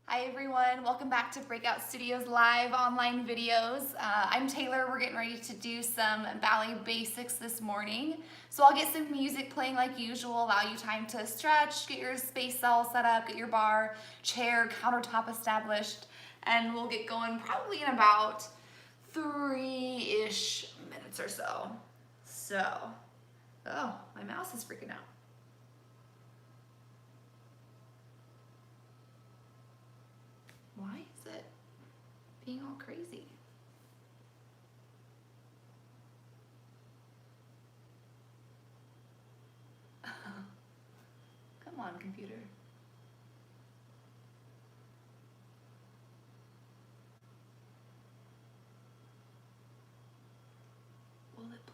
Hi everyone, welcome back to BreakOut Studios live online videos. I'm Taylor. We're getting ready to do some ballet basics this morning. So I'll get some music playing like usual, allow you time to stretch, get your space all set up, get your bar, chair, countertop established, and we'll get going probably in about 3-ish minutes or so. Oh, my mouse is freaking out. Why is it being all crazy? Come on, computer. Will it play?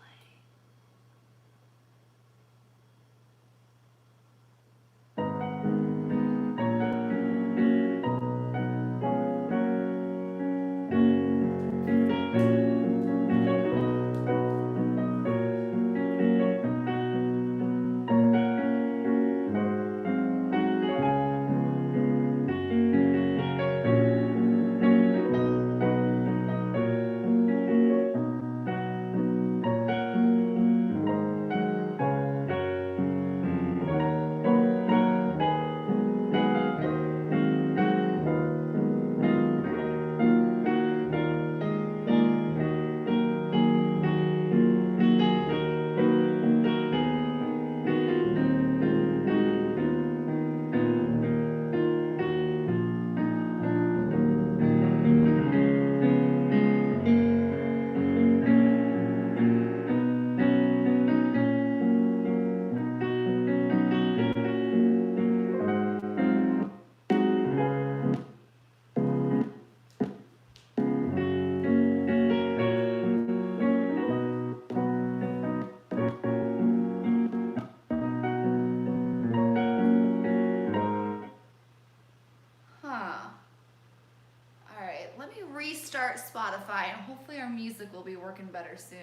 Alright, let me restart Spotify and hopefully our music will be working better soon.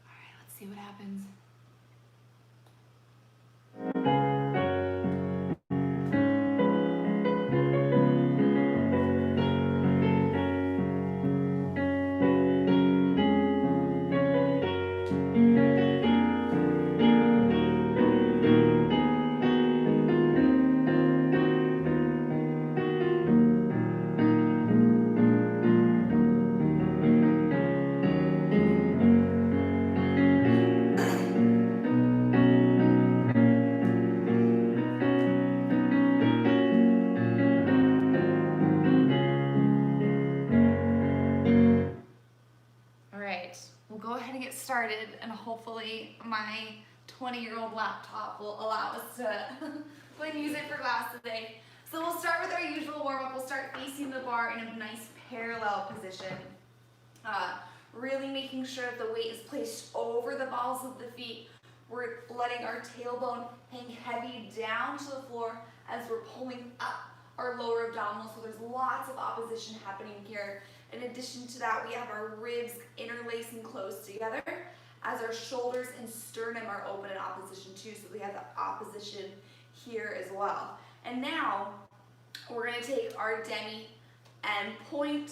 Alright, let's see what happens. We'll go ahead and get started, and hopefully my 20-year-old laptop will allow us to play music for class today. So we'll start with our usual warm-up. We'll start facing the bar in a nice parallel position. Really making sure that the weight is placed over the balls of the feet. We're letting our tailbone hang heavy down to the floor as we're pulling up our lower abdominals, so there's lots of opposition happening here. In addition to that, we have our ribs interlacing close together as our shoulders and sternum are open in opposition too, so we have the opposition here as well. And now, we're gonna take our demi and point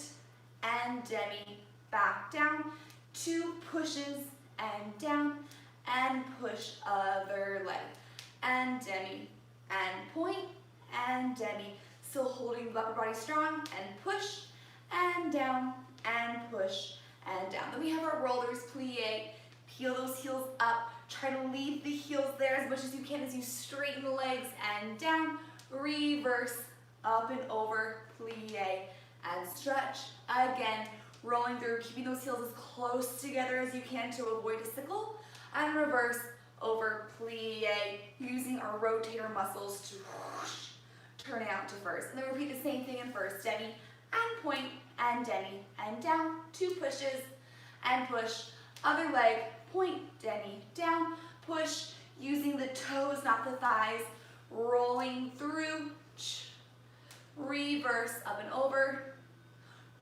and demi back down, 2 pushes and down, and push, other leg, and demi, and point, and demi. Still holding the upper body strong, and push, and down, and push, and down. Then we have our rollers, plie, peel those heels up, try to leave the heels there as much as you can as you straighten the legs, and down, reverse, up and over, plie, and stretch. Again, rolling through, keeping those heels as close together as you can to avoid a sickle, and reverse, over, plie, using our rotator muscles to whoosh, turn it out to first. And then repeat the same thing in first, demi, and point, and demi, and down, 2 pushes, and push, other leg, point, demi, down, push, using the toes, not the thighs, rolling through, reverse, up and over,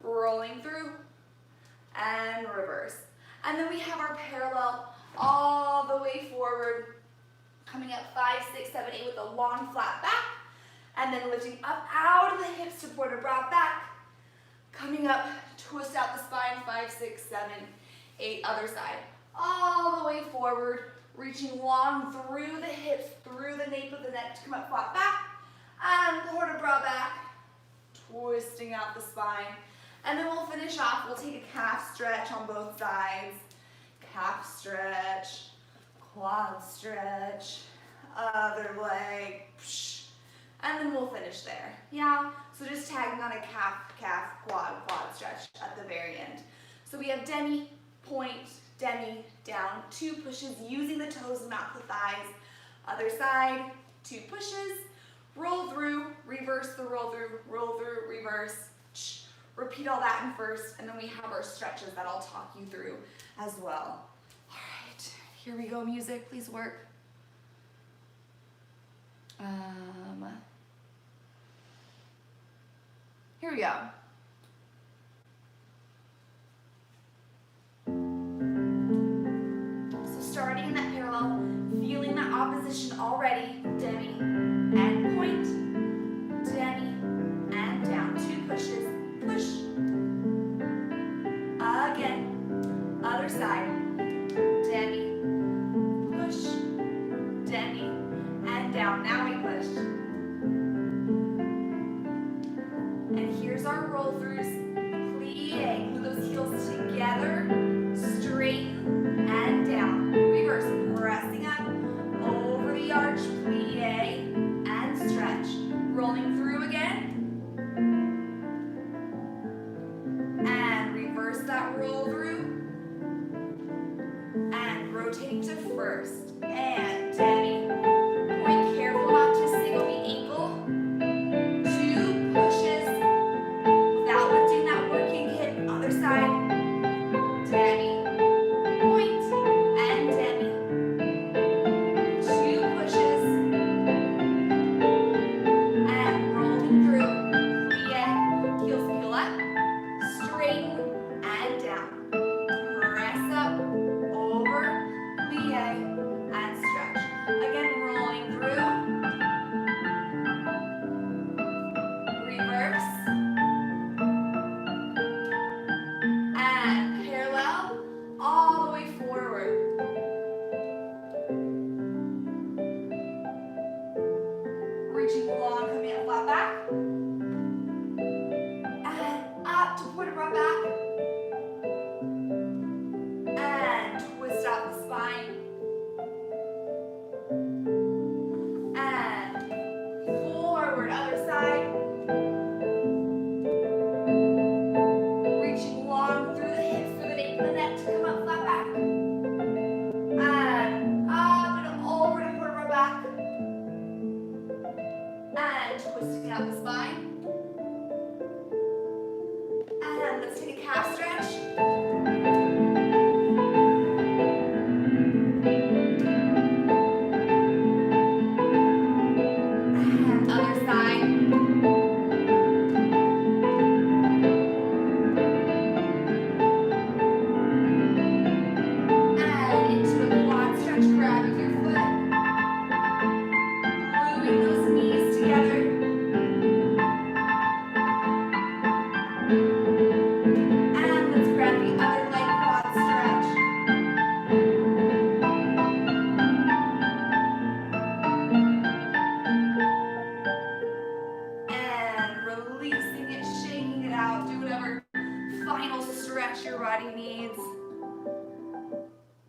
rolling through, and reverse. And then we have our parallel all the way forward, coming up 5, 6, 7, 8 with a long flat back, and then lifting up out of the hips to support a broad back, coming up, twist out the spine, 5, 6, 7, 8, other side. All the way forward, reaching long through the hips, through the nape of the neck to come up flat back, and support a broad back, twisting out the spine. And then we'll finish off, we'll take a calf stretch on both sides. Calf stretch, quad stretch, other leg, and then we'll finish there. Yeah, so just tagging on a calf, quad stretch at the very end. So we have demi, point, demi, down, 2 pushes, using the toes, not the thighs. Other side, 2 pushes, roll through, reverse the roll through, reverse. Repeat all that in first, and then we have our stretches that I'll talk you through as well. All right, here we go, music, please work. Here we go. So starting in that parallel, feeling that opposition already, demi and point, demi and down, 2 pushes, push, again, other side, demi, push, demi, and down, now we push. And here's our roll throughs, plie, glue those heels together, straighten, and down, reverse, pressing up, over the arch, plie, and stretch, rolling through again, that roll through, and rotating to first, and demi, point, careful not to single the ankle, 2 pushes, without lifting that working hip, other side, demi, point, and demi, 2 pushes, and rolling through, plie, heels peel up, straighten, and down. Press up, over, plie, and stretch.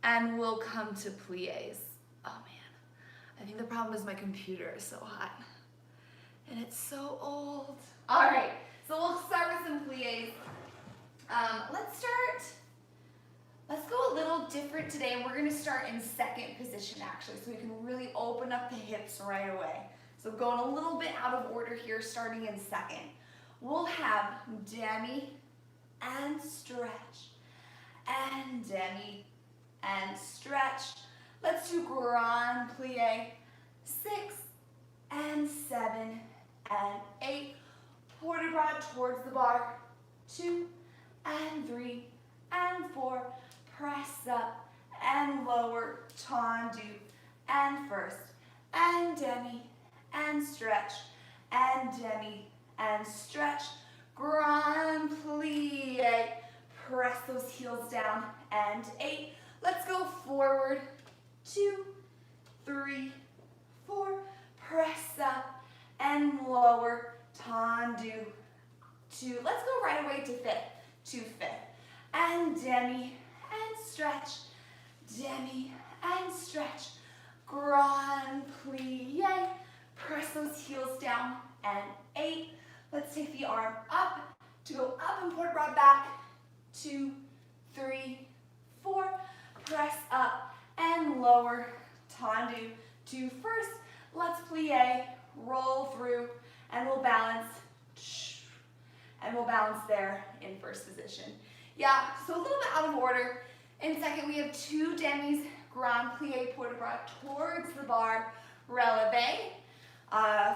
and we'll come to plies. Oh man, I think the problem is my computer is so hot and it's so old. All right, so we'll start with some plies. Let's go a little different today, and we're gonna start in second position actually, so we can really open up the hips right away. So going a little bit out of order here, starting in second. We'll have demi and stretch, and demi and stretch. Let's do grand plie, 6 and 7 and 8. Port de bras towards the bar, 2 and 3 and 4. Press up and lower, tendu, and first, and demi, and stretch, and demi, and stretch. Grand plie. Press those heels down, and 8. Let's go forward, 2, 3, 4. Press up and lower, tendu, 2. Let's go right away to fifth, and demi, and stretch, demi, and stretch. Grand plie. Press those heels down, and 8. Let's take the arm up to go up and port bra back, 2, 3, 4. Press up and lower, tendu, 2 first. Let's plie, roll through, and we'll balance, there in first position. Yeah, so a little bit out of order. In second, we have 2 demis, grand plie, port de bras towards the bar, releve.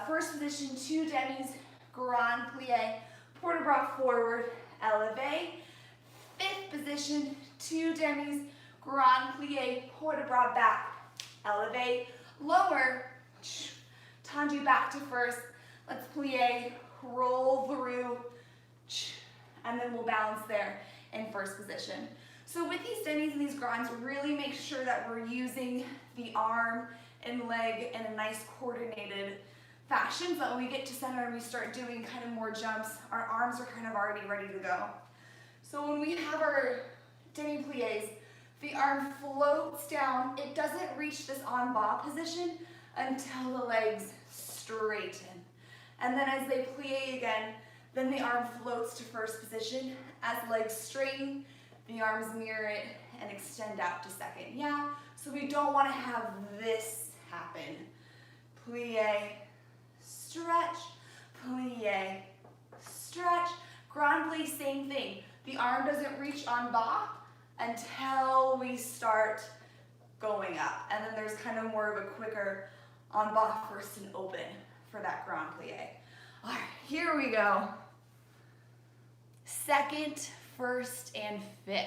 First position, 2 demis, grand plie, port de bras forward, eleve. Fifth position, 2 demis, grand plie, port de bras back, eleve. Lower, tendu back to first. Let's plie, roll through, and then we'll balance there in first position. So with these demis and these grands, really make sure that we're using the arm and leg in a nice coordinated fashion, so that when we get to center and we start doing kind of more jumps, our arms are kind of already ready to go. So when we have our demi plies, the arm floats down. It doesn't reach this en bas position until the legs straighten. And then as they plie again, then the arm floats to first position. As legs straighten, the arms mirror it and extend out to second. Yeah, so we don't want to have this happen. Plie, stretch, plie, stretch. Grand plie, same thing. The arm doesn't reach en bas until we start going up. And then there's kind of more of a quicker en bas first and open for that grand plie. All right, here we go. Second, first, and fifth.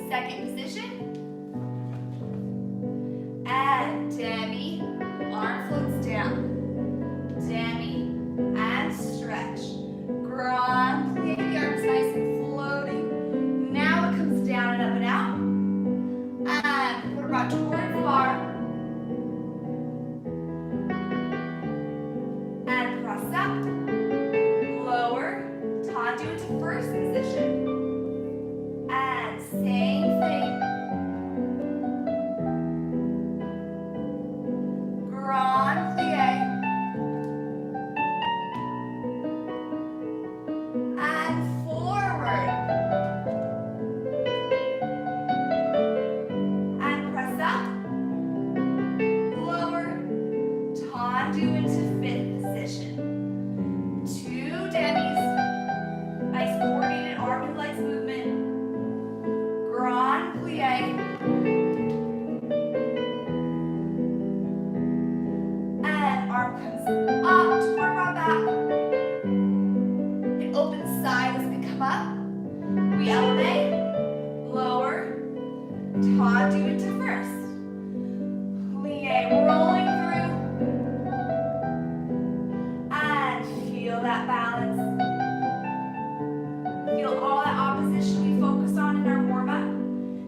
Second position. And demi, arm floats down. Demi, and stretch. Grand plie, the arm's nice and floating. Now it comes down and up and out. And put it right towards the bar. And press up. Lower. Tendu into first position. And same thing. Grand plie. And forward. And press up. Lower. Tendu into fifth position. 2 demis. Nice coordinated arm and legs movement. Grand plie. And arm comes up to our bra back. It opens side as we come up. We elevate, lower, tendu into first. Plie, rolling through. And feel that balance. Feel all that opposition we focused on in our warm-up.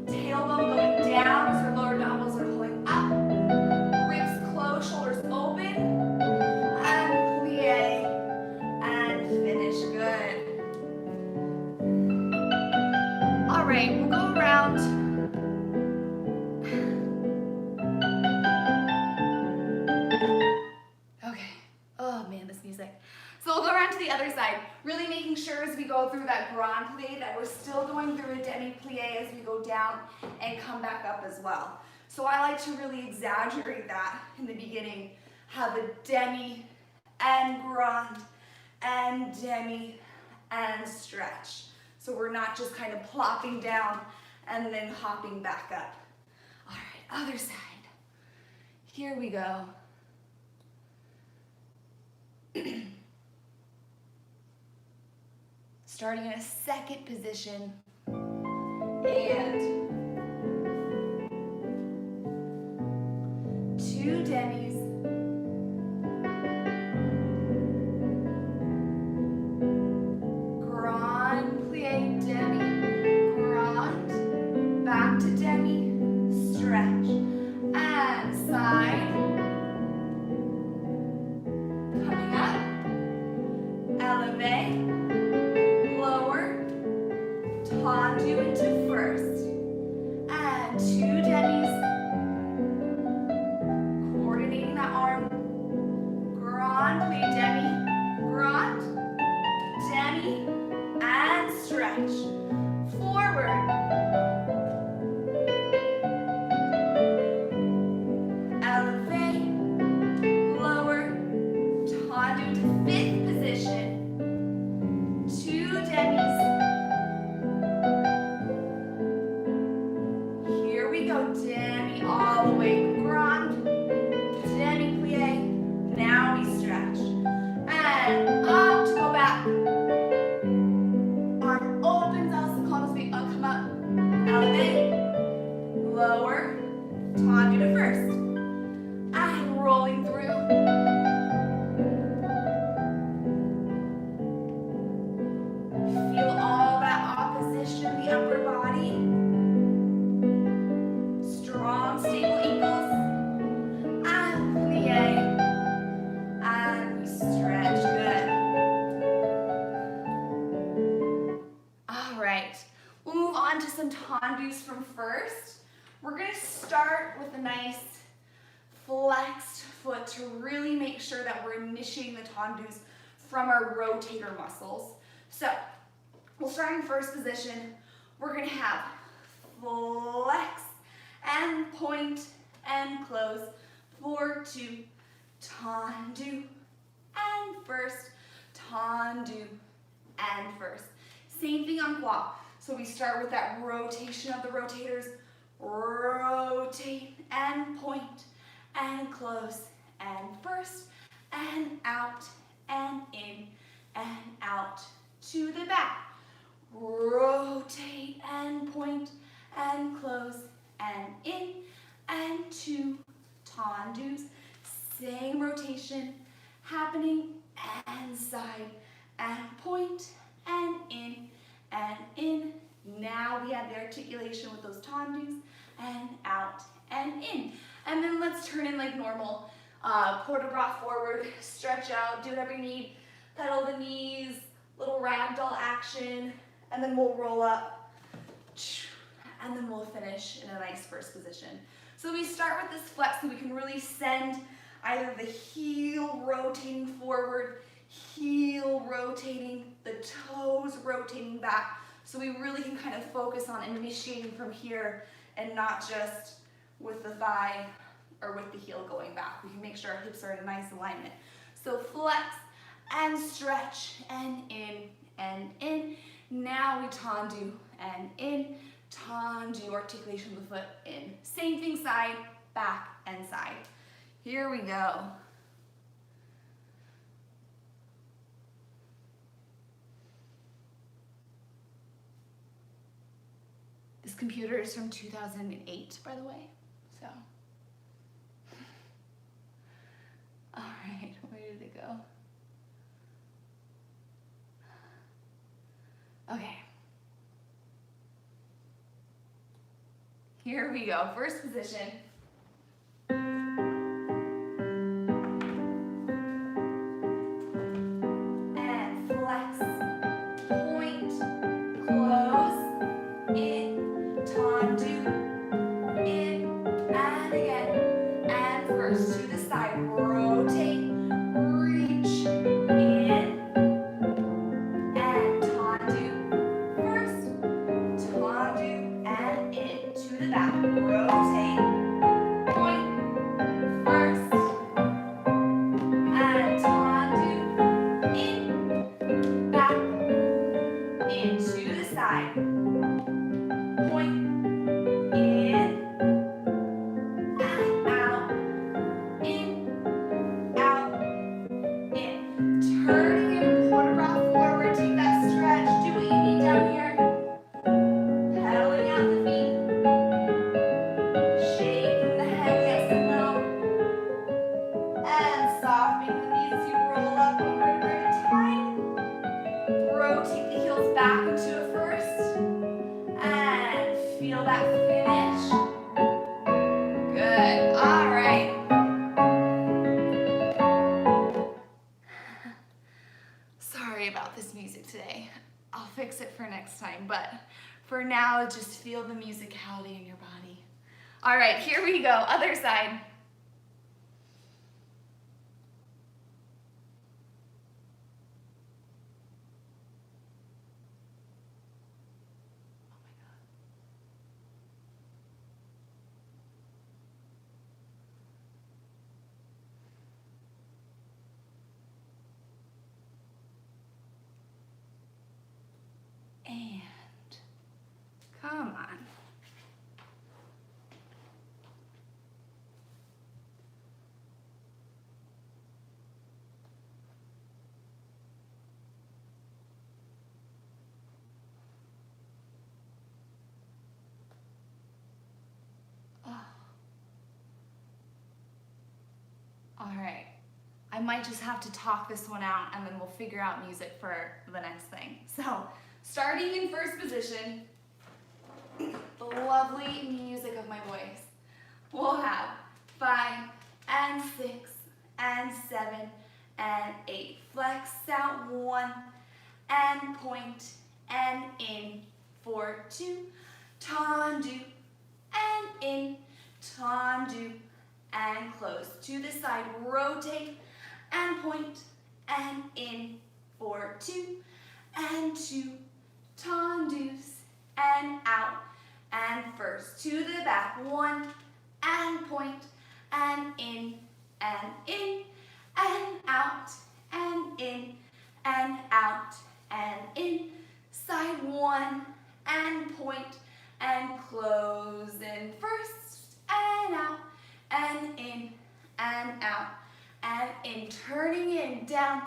Tailbone going down as our lower elbows are pulling up. Ribs close, shoulders open. And sick. So we'll go around to the other side, really making sure as we go through that grand plie that we're still going through a demi-plie as we go down and come back up as well. So I like to really exaggerate that in the beginning, have a demi and grand and demi and stretch. So we're not just kind of plopping down and then hopping back up. All right, other side. Here we go. Starting in a second position, and 2 demis, grand plie, demi, grand, back to demi, stretch, and side, coming up, elevate, tendu into first, and 2 demis, coordinating that arm, grand plie, demi, grand, demi, and stretch, forward, elevate, lower, tendu to 5th position, 2 demis, demi all the way, grand, demi plie, now we stretch, and up to go back, arm opens out, so come up, elevate, lower, tendu to first, and rolling through, feel all that opposition of the upper body, strong, stable ankles, and plie, and we stretch, good. All right, we'll move on to some tendus from first. We're gonna start with a nice flexed foot to really make sure that we're initiating the tendus from our rotator muscles. So, we'll start in first position. We're gonna have flex, and point, and close, 4, 2, tendu, and first, tendu, and first. Same thing on quad. So we start with that rotation of the rotators, rotate, and point, and close, and first, and out, and in, and out, to the back. Rotate, and point, and close, and in, and 2 tendus, same rotation happening, and side, and point, and in, and in. Now we have the articulation with those tendus, and out, and in. And then let's turn in like normal, port de bras forward, stretch out, do whatever you need, pedal the knees, little ragdoll action, and then we'll roll up, and then we'll finish in a nice first position. So we start with this flex so we can really send either the heel rotating forward, heel rotating, the toes rotating back. So we really can kind of focus on initiating from here and not just with the thigh or with the heel going back. We can make sure our hips are in a nice alignment. So flex and stretch and in. Now we tendu and in. Tendu, articulation of the foot in. Same thing, side, back, and side. Here we go. This computer is from 2008, by the way, so. All right, where did it go? Okay. Here we go, first position. And flex, point, close, in, tendu, in, and again. And first to the side, rotate, reach, turning in, quarter-breath forward, take that stretch, do what you need down here. Pedaling out the feet, shaking the head yes and no, and softening the knees as you roll up one vertebra at a time. Rotate the heels back into a first, and feel that finish. Good, all right. Sorry about this music today. I'll fix it for next time, but for now, just feel the musicality in your body. All right, here we go, other side. And come on. All right, I might just have to talk this one out and then we'll figure out music for the next thing. So, starting in first position, the lovely music of my voice. We'll have 5 and 6 and 7 and 8. Flex out 1 and point and in for 2. Tendu and in, tendu and close. To the side, rotate and point and in for 2 and 2. Tendus and out and first. To the back, 1 and point and in and out and in and out and in. Side 1 and point and close in first and out and in and out and in. Turning in, down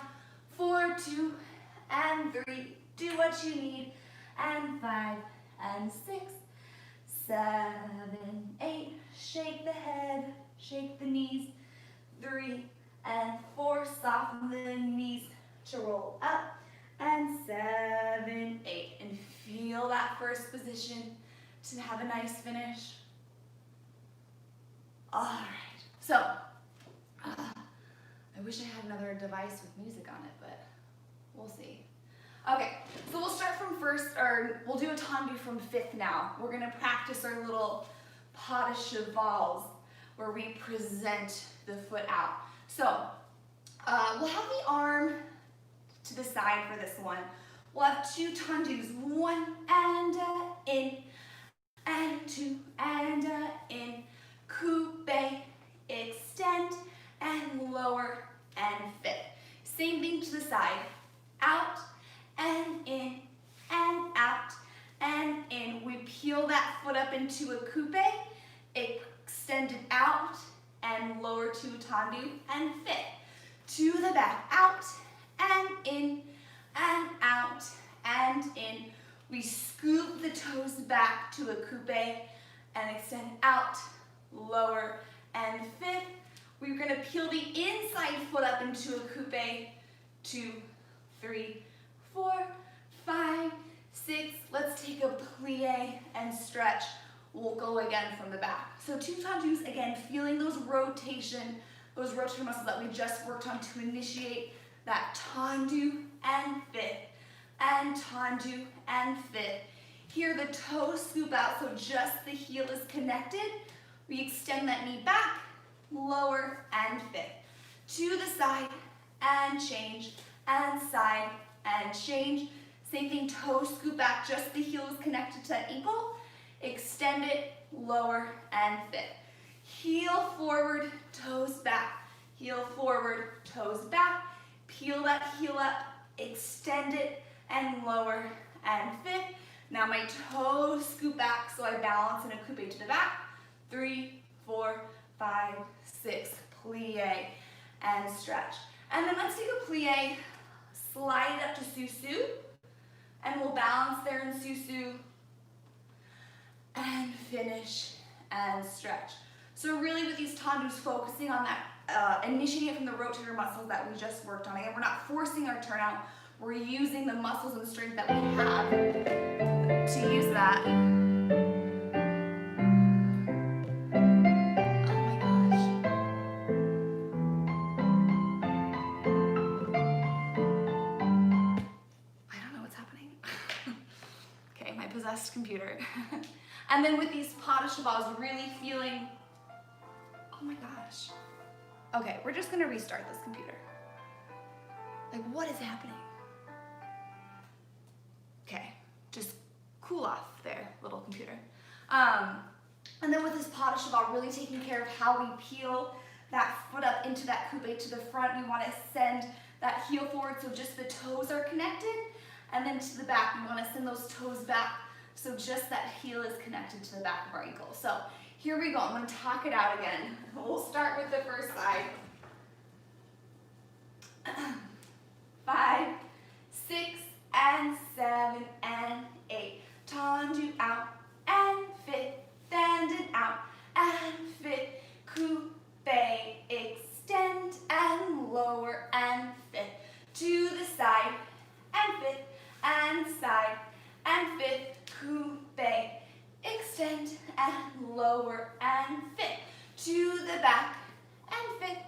for 2 and 3. Do what you need. And 5 and 6, 7, 8. Shake the head, shake the knees. 3 and 4. Soften the knees to roll up. And 7, 8. And feel that first position to have a nice finish. All right. So, I wish I had another device with music on it, but we'll see. Okay, so we'll start from first, or we'll do a tendu from fifth now. We're gonna practice our little pas de cheval where we present the foot out. So, we'll have the arm to the side for this one. We'll have 2 tendus, 1 and in, and 2 and in, coupe, extend, and lower, and fit. Same thing to the side, out, and in, and out, and in. We peel that foot up into a coupe, extend it out, and lower to a tendu, and fit. To the back, out, and in, and out, and in. We scoop the toes back to a coupe, and extend out, lower, and fit. We're gonna peel the inside foot up into a coupe, 2, 3, 4, 5, 6. Let's take a plie and stretch. We'll go again from the back. So 2 tendus, again, feeling those rotation muscles that we just worked on to initiate that tendu and fit, and tendu and fit. Here the toes scoop out, so just the heel is connected. We extend that knee back, lower and fit. To the side and change, and side and change. Same thing, toes scoop back, just the heel is connected to that ankle. Extend it, lower and fit. Heel forward, toes back. Heel forward, toes back. Peel that heel up, extend it, and lower and fit. Now my toes scoop back, so I balance in a coupe to the back. 3, 4, 5, 6, plie and stretch. And then let's take a plie slide it up to susu, and we'll balance there in susu, and finish, and stretch. So really with these tendus, focusing on that, initiating it from the rotator muscles that we just worked on. Again, we're not forcing our turnout, we're using the muscles and strength that we have to use that. Computer. And then with these pas de cheval, really feeling, oh my gosh. Okay, we're just gonna restart this computer. Like, what is happening? Okay, just cool off there, little computer. And then with this pas de cheval, really taking care of how we peel that foot up into that coupe to the front. We want to send that heel forward so just the toes are connected, and then to the back, we want to send those toes back so just that heel is connected to the back of our ankle. So here we go. I'm going to talk it out again. We'll start with the first side. 5, 6, and 7, and 8. Tendu out, and fit, stand and out, and fit, coupe, extend, and lower, and fit. To the side, and fit, and side, and fit, coupe, extend, and lower, and fit. To the back, and fit,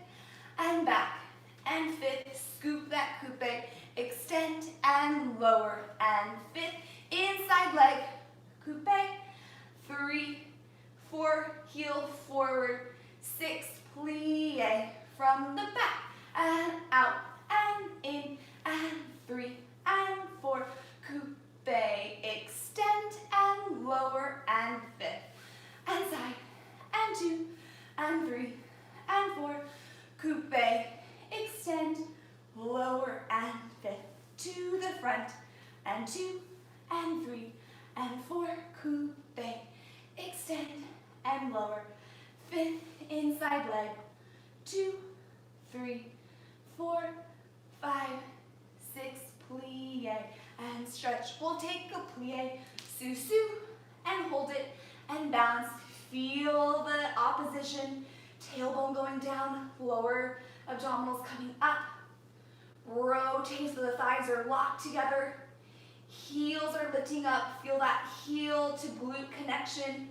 and back, and fit. Scoop that coupe, extend, and lower, and fit. Inside leg, coupe, 3, 4, heel forward, 6, plie, from the back, and out, and in, and 3, and 4, coupe, extend, and lower, and fit, and side, and 2, and 3, and 4, coupe, extend, lower, and fit, to the front, and 2, and 3, and 4, coupe, extend, and lower, fit, inside leg, 2, 3, 4, 5, 6, plie, and stretch. We'll take a plie, susu, and hold it, and balance. Feel the opposition, tailbone going down, lower abdominals coming up, rotate so the thighs are locked together, heels are lifting up, feel that heel to glute connection,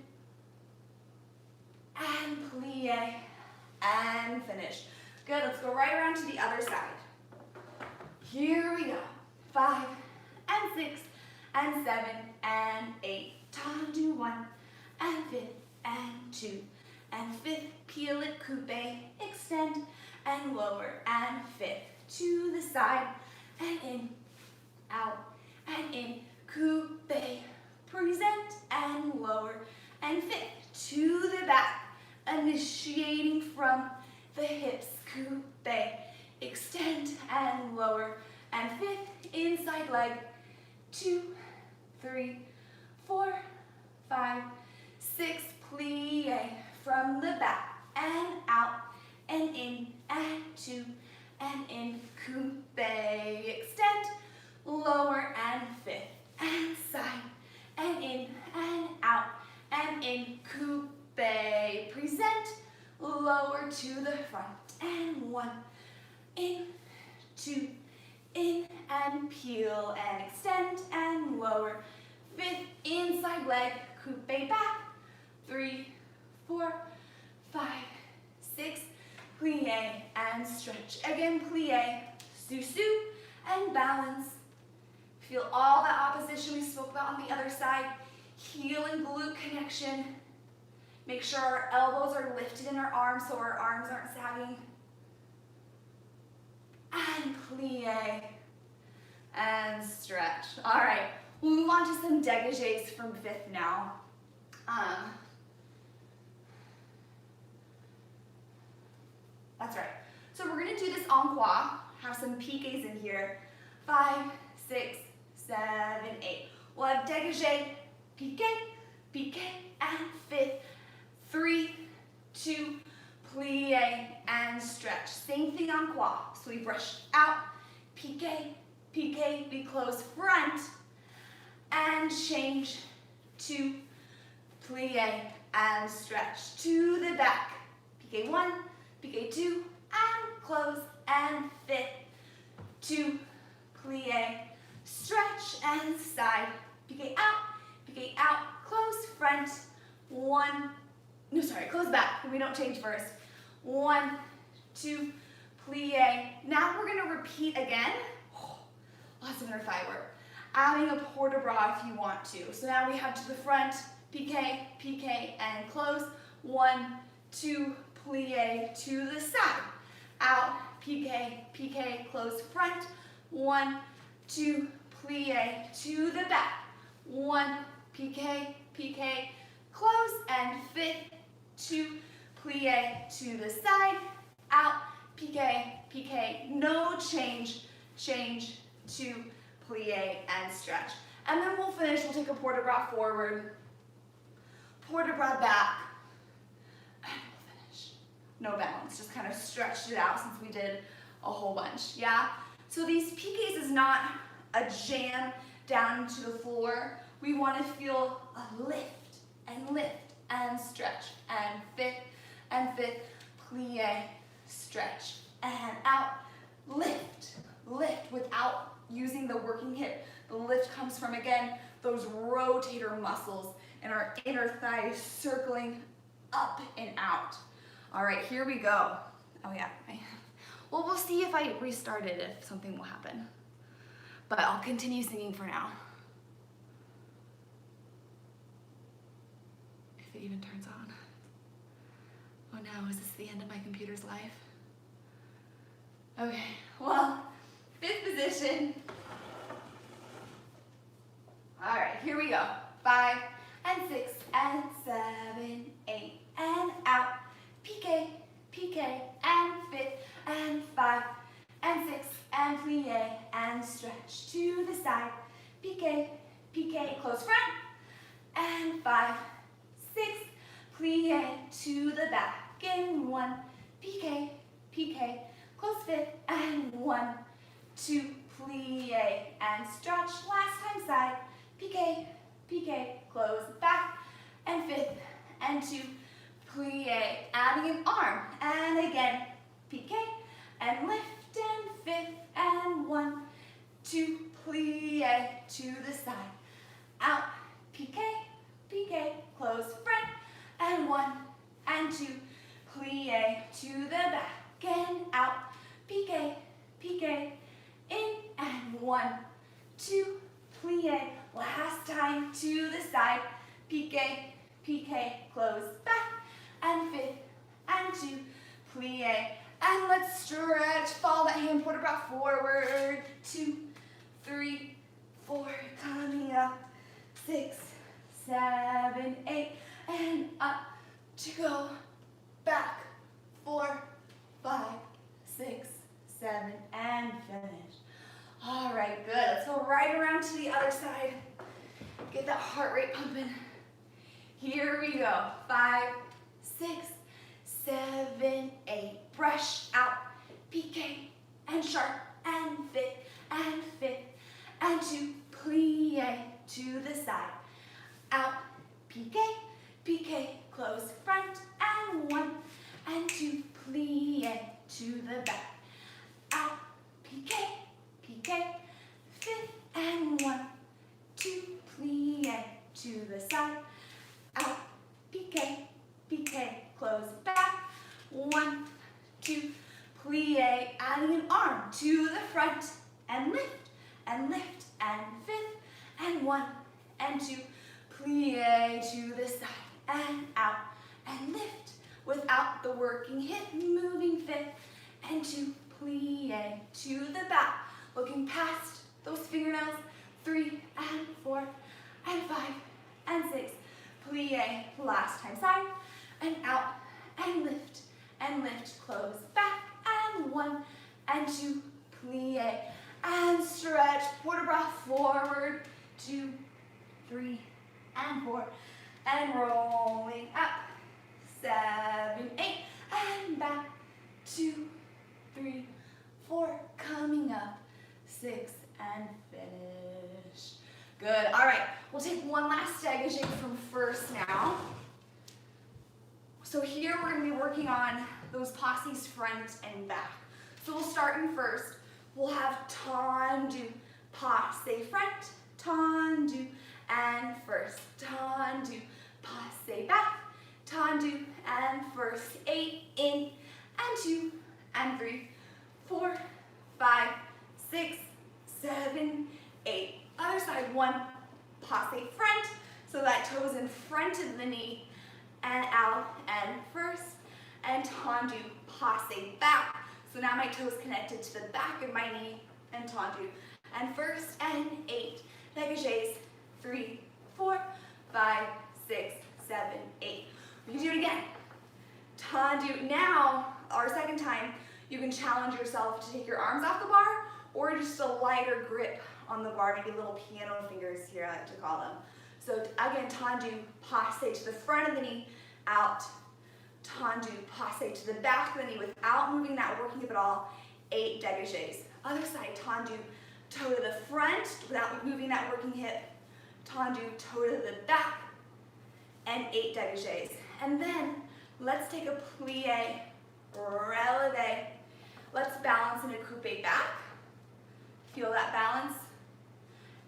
and plie, and finish. Good, let's go right around to the other side. Here we go. 5, and 6, and 7, and 8. Tendu 1, and fit, and 2, and fifth, peel it, coupe, extend, and lower, and fifth. To the side, and in, out, and in, coupe, present, and lower, and fifth. To the back, initiating from the hips, coupe, extend, and lower, and fifth, inside leg, 2, 3, 4, 5, 6, plie, from the back, and out, and in, and 2, and in, coupe, extend, lower, and fifth, and side, and in, and out, and in, coupe, present, lower to the front, and 1, in, 2, in, and peel, and extend, and lower, fifth, inside leg, coupe, back, 3, 4, 5, 6, plie, and stretch. Again, plie, susu, and balance. Feel all the opposition we spoke about on the other side. Heel and glute connection. Make sure our elbows are lifted in our arms so our arms aren't sagging. And plie, and stretch. All right, we'll move on to some dégagés from fifth now. That's right. So we're gonna do this en croix, have some piqués in here. 5, 6, 7, 8. We'll have dégagé, piqué, piqué, and fifth. 3, 2, plie, and stretch. Same thing en croix. So we brush out, piqué, PK, we close front, and change to plie and stretch to the back. PK 1, PK 2, and close and fit to plie, stretch and side. PK out, close front, close back. We don't change first. 1, 2, plie. Now we're gonna repeat again. Lots of inner thigh work. Adding a port de bras if you want to. So now we have to the front, PK, PK, and close. 1, 2, plie to the side. Out, PK, PK, close front. 1, 2, plie to the back. 1, PK, PK, close and fit to plie to the side. Out, PK, PK, no change to plie and stretch. And then we'll finish, we'll take a port de bras forward, port de bras back, and we'll finish. No balance, just kind of stretched it out since we did a whole bunch, yeah? So these PKs is not a jam down to the floor. We want to feel a lift and stretch and fit, plie, stretch, and out, lift without using the working hip. The lift comes from, again, those rotator muscles and our inner thighs circling up and out. All right, here we go. Oh yeah, well, we'll see if I restart it, if something will happen. But I'll continue singing for now. If it even turns on. Oh no, is this the end of my computer's life? Okay, well, 5th position. All right, here we go. 5 and 6 and 7, 8, and out. PK, PK, and fit, and 5 and 6, and plie, and stretch to the side. PK, PK, close front, and 5, 6, plie to the back. In 1, PK, PK, close fit, and 1, 2, plie, and stretch. Last time side. PK, PK, close back, and 5th, and 2, plie, adding an arm, and again, PK, and lift, and 5th, and 1, 2, plie to the side. Out, PK, PK, close front, and 1, and 2, plie to the back, and out, PK, PK, in, and 1, 2, plie, last time to the side, PK, PK, close back, and 5th, and 2, plie, and let's stretch, follow that hand, port de bras forward, 2, 3, 4, coming up, 6, 7, 8, and up to go, back, 4, 5, 6, 7, and finish. All right, good. Let's go right around to the other side. Get that heart rate pumping. Here we go. 5, 6, 7, 8. Brush out. PK and sharp and fit, and 2, plie to the side. Out. PK, PK, close front, and 1, and 2, plie to the back. Out. PK, PK, 5th, and 1, 2, plie to the side. Out, PK, PK, close back. 1, 2, plie, adding an arm to the front, and lift, and 5th, and 1, and 2, plie to the side, and out, and lift, without the working hip, moving 5th, and 2, plie to the back. Looking past those fingernails, 3, and 4, and 5, and 6, plie, last time side, and out, and lift, close back, and 1, and 2, plie, and stretch, port de bras forward, 2, 3, and 4, and rolling up, 7, 8, and back, 2, 3, 4, coming up, 6, and finish. Good. All right, we'll take one last dégagé from first now. So here we're going to be working on those posses front and back. So we'll start in first. We'll have tendu, passe front, tendu, and first. Tendu, passe back, tendu, and first. 8, in, and 2, and 3, 4, 5, 6, 7, 8. Other side, 1, passe front, so that toe's in front of the knee, and out, and first, and tendu, passe back. So now my toe's connected to the back of my knee, and tendu, and first, and 8. Dégagés, 3, 4, 5, 6, 7, 8. We can do it again. Tendu. Now, our second time, you can challenge yourself to take your arms off the bar, or just a lighter grip on the bar, maybe little piano fingers here, I like to call them. So again, tendu, passe to the front of the knee, out. Tendu, passe to the back of the knee without moving that working hip at all. 8 dégagés. Other side, tendu, toe to the front without moving that working hip. Tendu, toe to the back, and 8 dégagés. And then let's take a plie, releve. Let's balance in a coupe back. Feel that balance.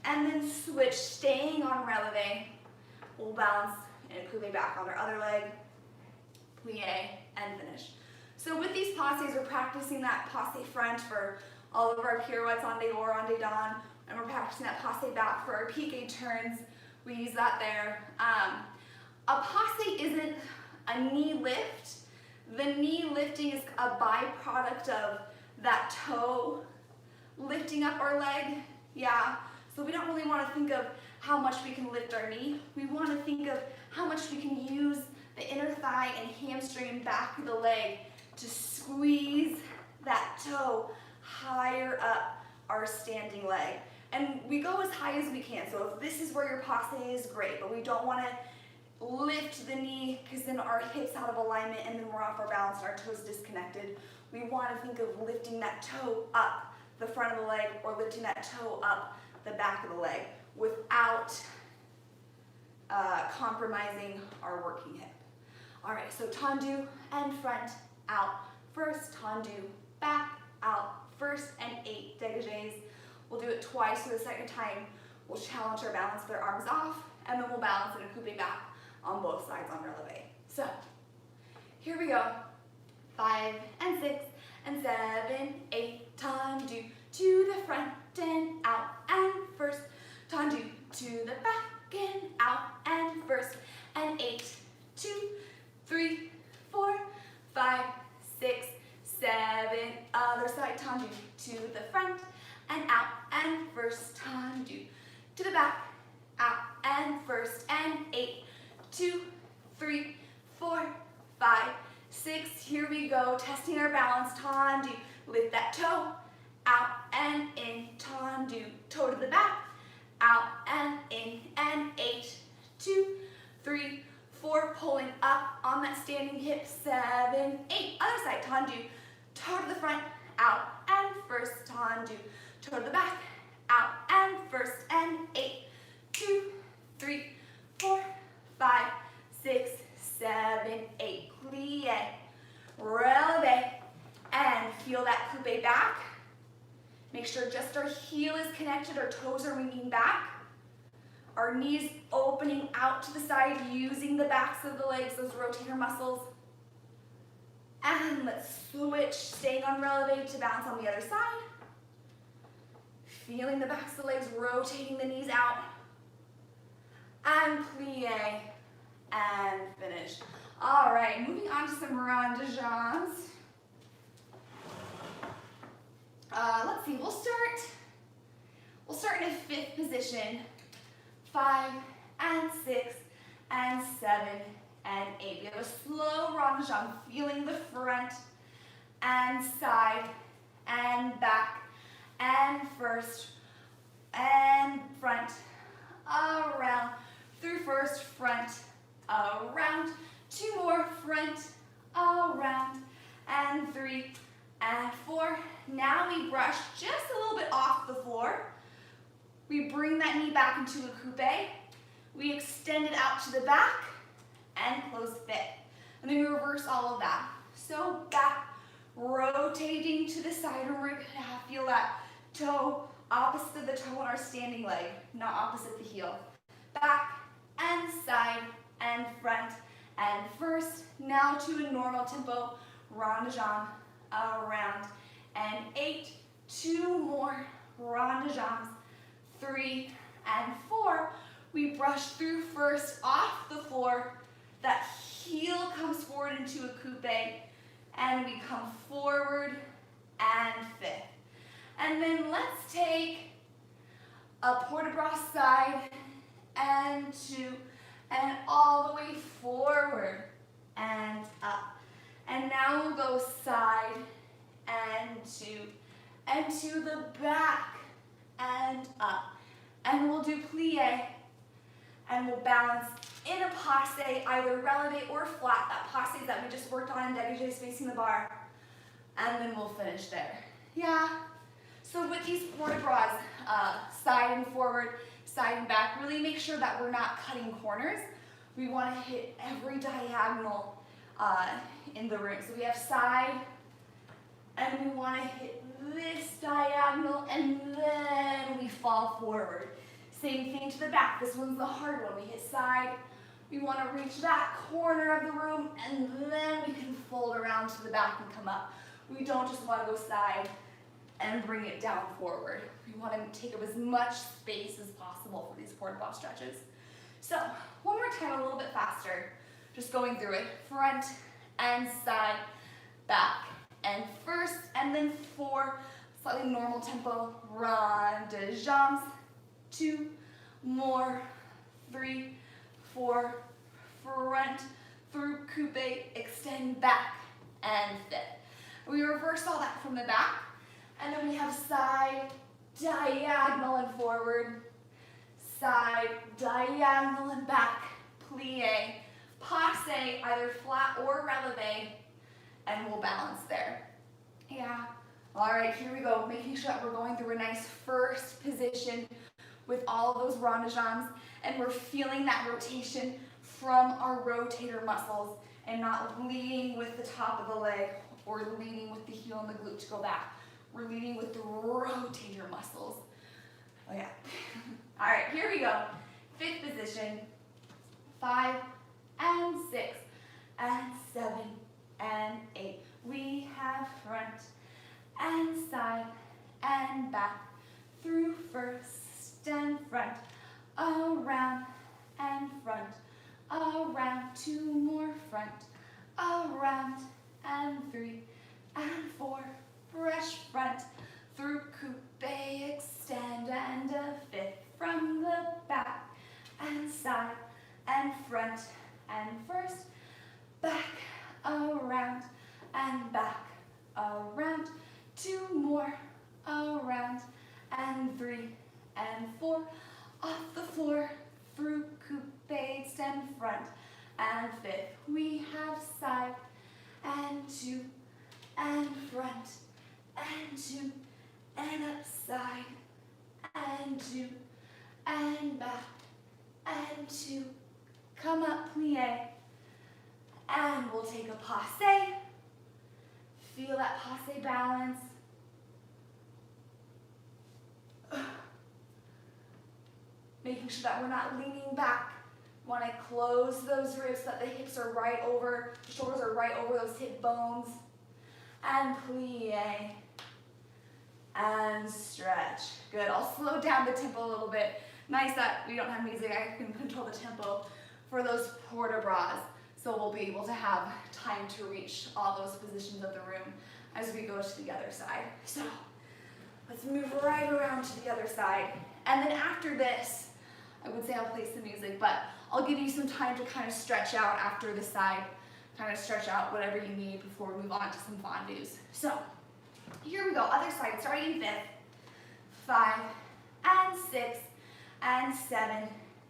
And then switch, staying on releve. We'll balance in a coupe back on our other leg, plie, and finish. So with these passes, we're practicing that passe front for all of our pirouettes on day or on day don, and we're practicing that passe back for our piqué turns. We use that there. A passe isn't a knee lift. The knee lifting is a byproduct of that toe lifting up our leg. Yeah. So we don't really want to think of how much we can lift our knee. We want to think of how much we can use the inner thigh and hamstring and back of the leg to squeeze that toe higher up our standing leg. And we go as high as we can. So if this is where your passe is, great, but we don't want to lift the knee because then our hip's out of alignment and then we're off our balance and our toe's disconnected. We want to think of lifting that toe up the front of the leg or lifting that toe up the back of the leg without compromising our working hip. All right, so tendu and front, out, first, tendu, back, out, first, and 8 dégagés. We'll do it twice for the second time. We'll challenge our balance with our arms off, and then we'll balance in a coupe back on both sides on releve. So, here we go. 5 and 6 and 7, 8, tendu to the front and out and first, tendu to the back and out and first, and 8, 2, 3, 4, 5, 6, 7, other side, tendu to the front and out and first, tendu to the back, out and first, and 8, 2, 3, 4, 5, 6, here we go, testing our balance, tendu, lift that toe, out and in, tendu, toe to the back, out and in, and 8, 2, 3, 4, pulling up on that standing hip, 7, 8, other side, tendu, toe to the front, out and first, tendu, toe to the back, out and first, and 8, 2, 3, 4, 5, 6, 7, 8, plie, releve, and feel that coupe back. Make sure just our heel is connected, our toes are leaning back. Our knees opening out to the side, using the backs of the legs, those rotator muscles. And let's switch, staying on releve to balance on the other side. Feeling the backs of the legs, rotating the knees out. And plie, and finish. All right, moving on to some rond de jambes. Let's see, we'll start in a 5th position. 5 and 6 and 7 and 8. We have a slow rond de jambe, feeling the front and side and back and first and front, around, through first, front, around, 2 more, front, around, and 3 and 4. Now we brush just a little bit off the floor. We bring that knee back into a coupe. We extend it out to the back and close fit. And then we reverse all of that. So back, rotating to the side, and we're gonna feel that toe opposite of the toe on our standing leg, not opposite the heel. Back and side and front and first. Now to a normal tempo, rond de jambe, around, and 8, 2 more, rond de jambes, 3 and 4. We brush through first off the floor, that heel comes forward into a coupe, and we come forward and fifth. And then let's take a port de bras side and 2, and all the way forward and up. And now we'll go side and 2, and to the back and up. And we'll do plie, and we'll balance in a passe, either releve or flat, that passe that we just worked on in dégager facing the bar. And then we'll finish there. Yeah. So with these port de bras, side and forward, side and back, really make sure that we're not cutting corners. We want to hit every diagonal in the room. So we have side, and we want to hit this diagonal, and then we fall forward. Same thing to the back. This one's the hard one. We hit side. We want to reach that corner of the room, and then we can fold around to the back and come up. We don't just want to go side and bring it down forward. We want to take up as much space as possible for these port de bras stretches. So one more time, a little bit faster. Just going through it. Front and side, back and first, and then 4, slightly normal tempo, rond de jambes, 2 more, 3, 4, front, through coupe, extend back, and fifth. We reverse all that from the back, and then we have side, diagonal and forward, side, diagonal and back, plie, passe, either flat or releve, and we'll balance there. Yeah. All right, here we go. Making sure that we're going through a nice first position with all of those rond de jambes, and we're feeling that rotation from our rotator muscles and not leading with the top of the leg or leading with the heel and the glute to go back. We're leading with the rotator muscles. Oh yeah. All right, here we go. Fifth position, 5 and 6 and 7 and 8. We have front and side and back, through first and front, around and front, around, 2 more front, around and 3 and 4, brush front, through coupe, extend, and a fifth from the back and side and front and first, back, around and back, around, 2 more, around and 3 and 4, off the floor, through coupe, extend front and fifth. We have side and 2 and front and 2 and up, side and 2 and back and 2. Come up, plie, and we'll take a passe. Feel that passe balance. Making sure that we're not leaning back. Want to close those ribs so that the hips are right over, the shoulders are right over those hip bones. And plie. And stretch. Good. I'll slow down the tempo a little bit. Nice that we don't have music. I can control the tempo for those port de bras. So we'll be able to have time to reach all those positions of the room as we go to the other side. So let's move right around to the other side. And then after this, I would say I'll play some music, but I'll give you some time to kind of stretch out after the side, kind of stretch out whatever you need before we move on to some fondus. So here we go, other side, starting in fifth, 5 and 6 and 7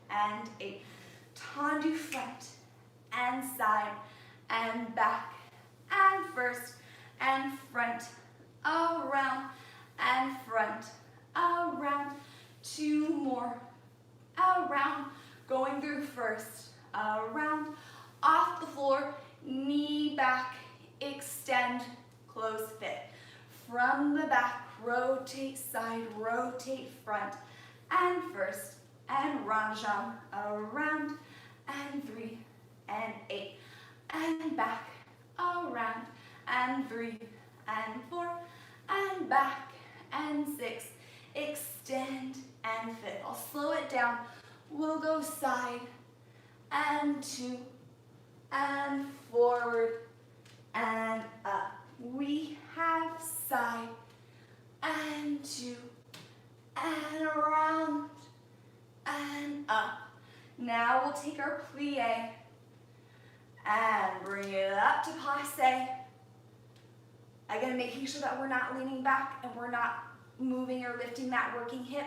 and 8. Tendu front and side and back and first and front, around and front, around, 2 first, around, off the floor, knee back, extend, close fit. From the back, rotate side, rotate front, and first, and run jump, around, and 3, and 8, and back, around, and 3, and 4, and back, and 6, extend, and 5. I'll slow it down. We'll go side, and 2, and forward, and up. We have side, and 2, and around, and up. Now we'll take our plie, and bring it up to passe. Again, making sure that we're not leaning back and we're not moving or lifting that working hip.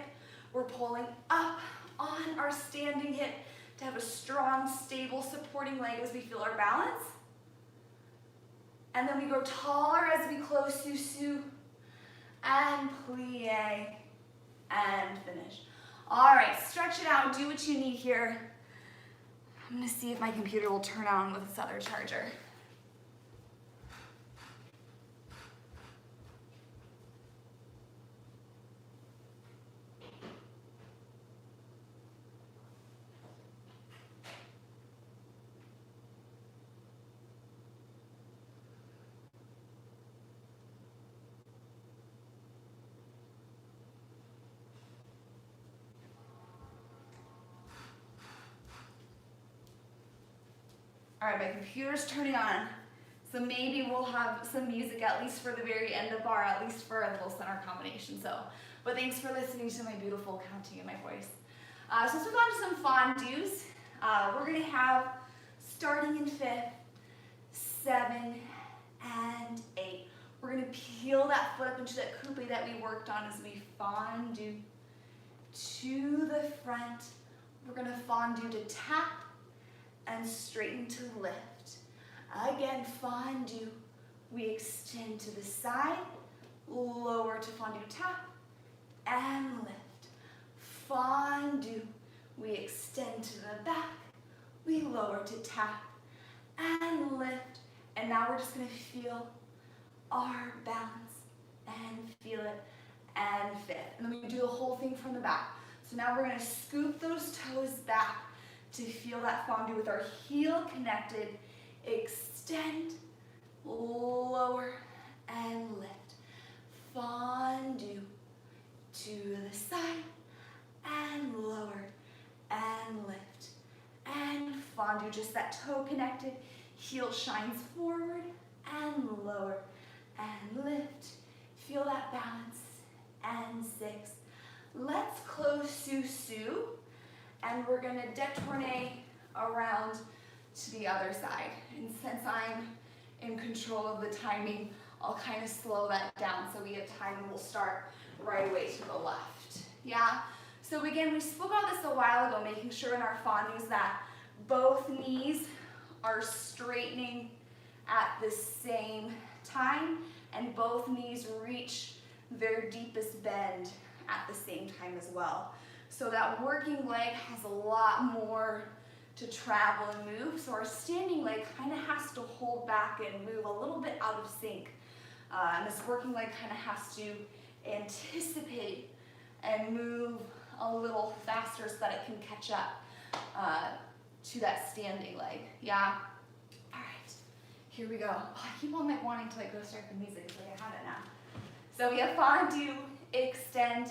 We're pulling up on our standing hip to have a strong, stable, supporting leg as we feel our balance. And then we go taller as we close susu, and plie, and finish. All right, stretch it out, do what you need here. I'm gonna see if my computer will turn on with its other charger. All right, my computer's turning on, so maybe we'll have some music at least for the very end of bar, at least for a little center combination. But thanks for listening to my beautiful counting in my voice. So let's move on to some fondus. We're gonna have, starting in 5th, 7, and 8. We're gonna peel that foot up into that couple that we worked on as we fondue to the front. We're gonna fondue to tap, and straighten to lift. Again, fondue, we extend to the side, lower to fondue tap, and lift. Fondue, we extend to the back, we lower to tap, and lift. And now we're just gonna feel our balance, and feel it, and fit. And then we do the whole thing from the back. So now we're gonna scoop those toes back, to feel that fondue with our heel connected, extend, lower, and lift. Fondue to the side, and lower, and lift. And fondue, just that toe connected, heel shines forward, and lower, and lift. Feel that balance, and 6. Let's close susu. And we're gonna détourner around to the other side. And since I'm in control of the timing, I'll kind of slow that down so we have time and we'll start right away to the left. Yeah? So again, we spoke about this a while ago, making sure in our fondus that both knees are straightening at the same time and both knees reach their deepest bend at the same time as well. So that working leg has a lot more to travel and move. So our standing leg kind of has to hold back and move a little bit out of sync. And this working leg kind of has to anticipate and move a little faster so that it can catch up to that standing leg. Yeah? All right, here we go. Oh, I keep on wanting to go start the music. It's like I have it now. So we have fondue, extend,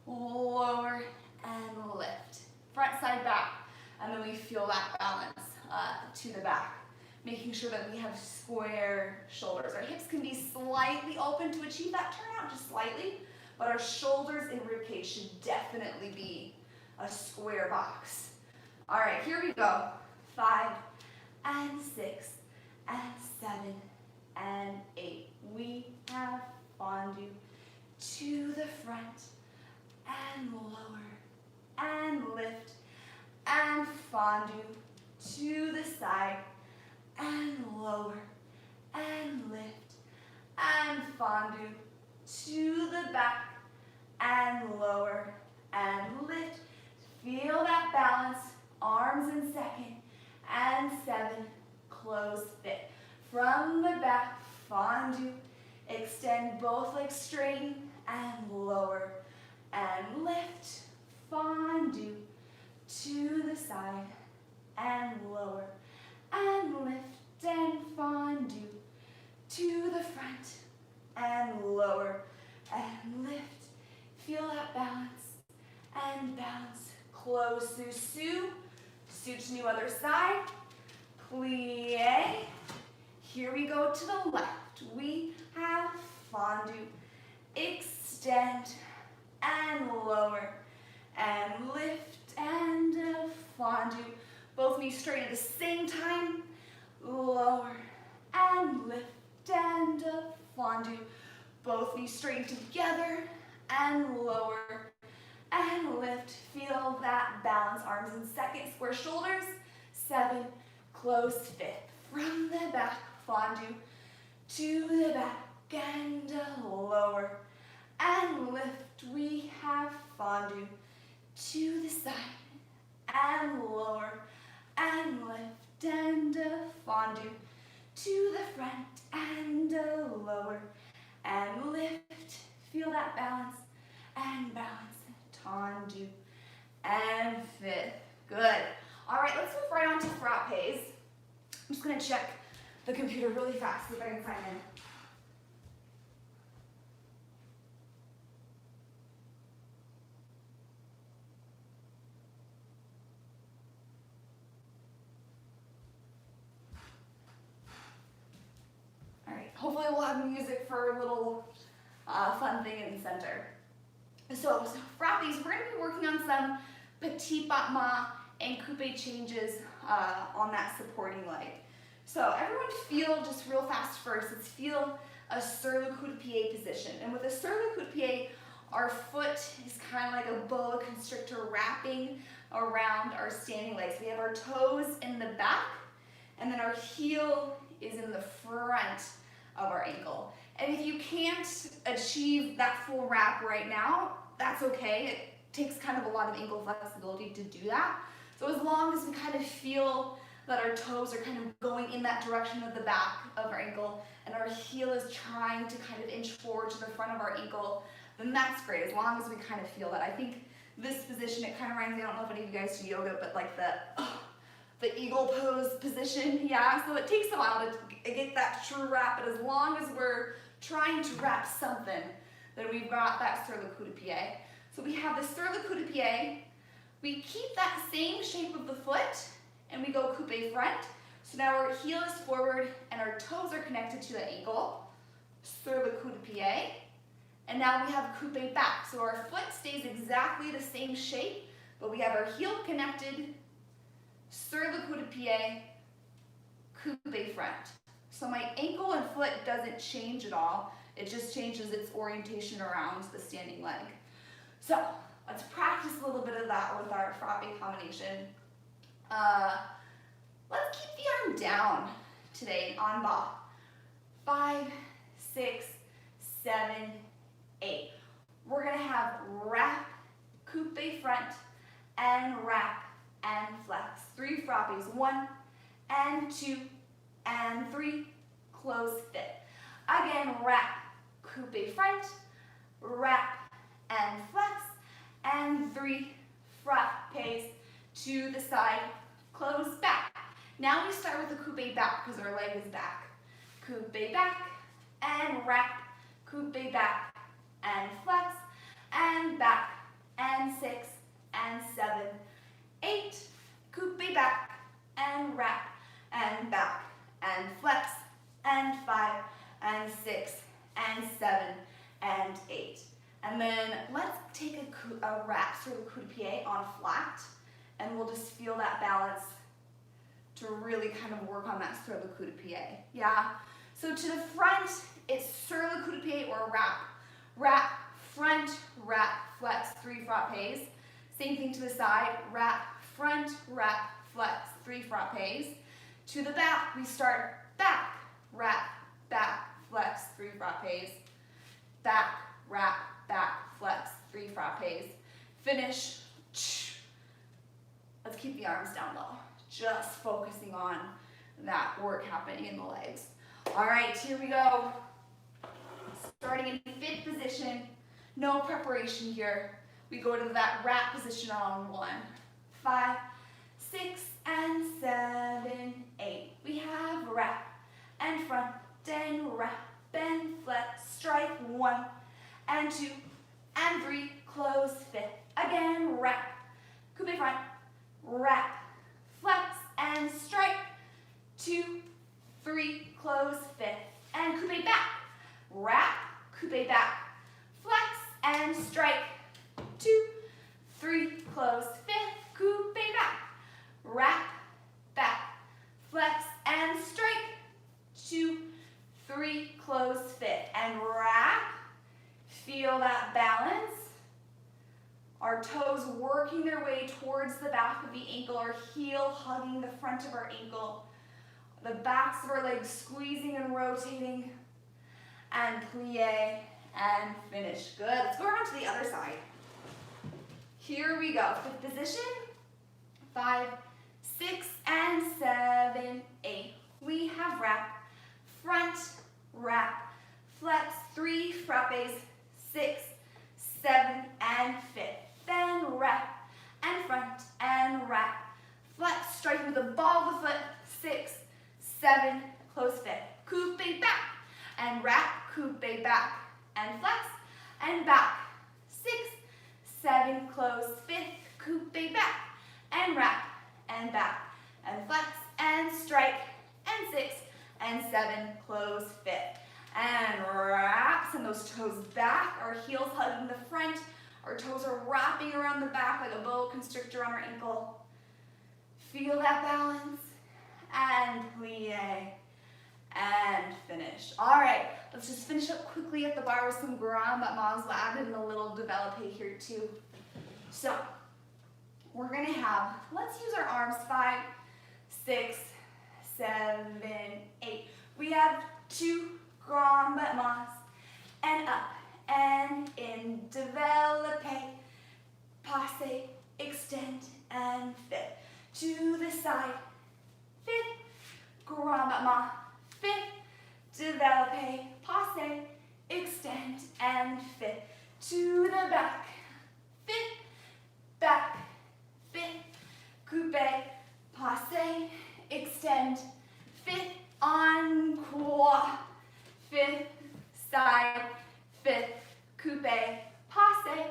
lower, and lift. Front, side, back. And then we feel that balance to the back. Making sure that we have square shoulders. Our hips can be slightly open to achieve that turnout, just slightly. But our shoulders and ribcage should definitely be a square box. All right, here we go. 5, and 6, and 7, and 8. We have fondue to the front, and lower, and lift, and fondue to the side, and lower, and lift, and fondue to the back, and lower, and lift. Feel that balance, arms in second. and bounce. Close through Sue. Sue to new other side. Plie. Here we go to the left. We have fondue. Extend and lower and lift and fondue. Both knees straight at the same time. Lower and lift and fondue. Both knees straighten together and lower and lift. Feel that balance. Arms in second, square shoulders. 7, close 5th. From the back, fondue to the back and lower and lift. We have fondue to the side and lower and lift and fondue to the front and lower and lift. Feel that balance and balance. Tendu and 5th. Good. All right, let's move right on to frappes. I'm just going to check the computer really fast, see if I can sign in. All right, hopefully we'll have music for a little fun thing in the center. So frappes, we're going to be working on some petit battement and coupe changes on that supporting leg. So everyone feel, just real fast first, let's feel a sur le coup de pied position. And with a sur le coup de pied, our foot is kind of like a boa constrictor wrapping around our standing legs. We have our toes in the back, and then our heel is in the front of our ankle. And if you can't achieve that full wrap right now, that's okay. It takes kind of a lot of ankle flexibility to do that. So as long as we kind of feel that our toes are kind of going in that direction of the back of our ankle and our heel is trying to kind of inch forward to the front of our ankle, then that's great, as long as we kind of feel that. I think this position, it kind of reminds me, I don't know if any of you guys do yoga, but like the eagle pose position, yeah? So it takes a while to get that true wrap, but as long as we're trying to wrap something, then we've got that sur le coup de pied. So we have the sur le coup de pied. We keep that same shape of the foot, and we go coupe front. So now our heel is forward, and our toes are connected to the ankle. Sur le coup de pied. And now we have coupe back. So our foot stays exactly the same shape, but we have our heel connected. Sur le coup de pied, coupe front. So my ankle and foot doesn't change at all. It just changes its orientation around the standing leg. So let's practice a little bit of that with our frappe combination. Let's keep the arm down today en bas. 5, 6, 7, 8. We're gonna have wrap, coupe front, and wrap and flex. 3 frappes, 1 and 2 and 3, close 5th. Again, wrap, coupe front, wrap and flex, and 3 frappes to the side, close back. Now we start with the coupe back because our leg is back. Coupe back and wrap, coupe back and flex, and back, and 6 and 7, 8, coupe back and wrap, and back, and flex, and 5, and 6, and 7, and 8. And then let's take a wrap sur le coup de pied on flat, and we'll just feel that balance to really kind of work on that sur le coup de pied. Yeah? So to the front, it's sur le coup de pied or wrap. Wrap, front, wrap, flex, 3 frappes. Same thing to the side, wrap, front, wrap, flex, 3 frappes. To the back, we start back, wrap, back, flex, 3 frappes. Back, wrap, back, flex, 3 frappes. Finish. Let's keep the arms down low. Just focusing on that work happening in the legs. All right, here we go. Starting in 5th position, no preparation here. We go to that wrap position on 1, 5, 6, and 7, 8. We have wrap and front and wrap and flex, strike 1 and 2 and 3, close 5th. Again, wrap wrap, coupe front, wrap, flex, and strike, 2, 3, close, fifth, and coupe back, wrap, coupe back, flex, and strike, 2, 3, close, fifth, coupe back, wrap, back, flex, and strike, 2, 3, close, fifth, and wrap. Feel that balance. Our toes working their way towards the back of the ankle, our heel hugging the front of our ankle, the backs of our legs squeezing and rotating, and plie, and finish. Good. Let's go around to the other side. Here we go. Fifth position. 5, 6, and 7, 8. We have wrap, front, wrap, flex, 3 frappes, 6, 7, and fifth. Then wrap, and front, and wrap. Flex, striking with the ball of the foot, 6, 7, close fifth. Coupe back, and wrap, coupe back, and flex, and back. 6, 7, close fifth, coupe back, and wrap, and back, and flex, and strike, and 6, and 7, close fifth. And wrap, send those toes back, our heels hugging the front, our toes are wrapping around the back like a boa constrictor on our ankle. Feel that balance, and plie, and finish. All right, let's just finish up quickly at the bar with some grand battements. We'll add in a little développé here too. So, we're gonna have, let's use our arms, 5, 6, 7, 8. We have 2 grand battements, and up, and in, développé, passe, extend, and fifth. To the side, 5th, grand battement, 5th, développé, passe, extend, and 5th. To the back, 5th, back, 5th, coupe, passe, extend, 5th, encore, 5th, side, 5th, coupe, passe,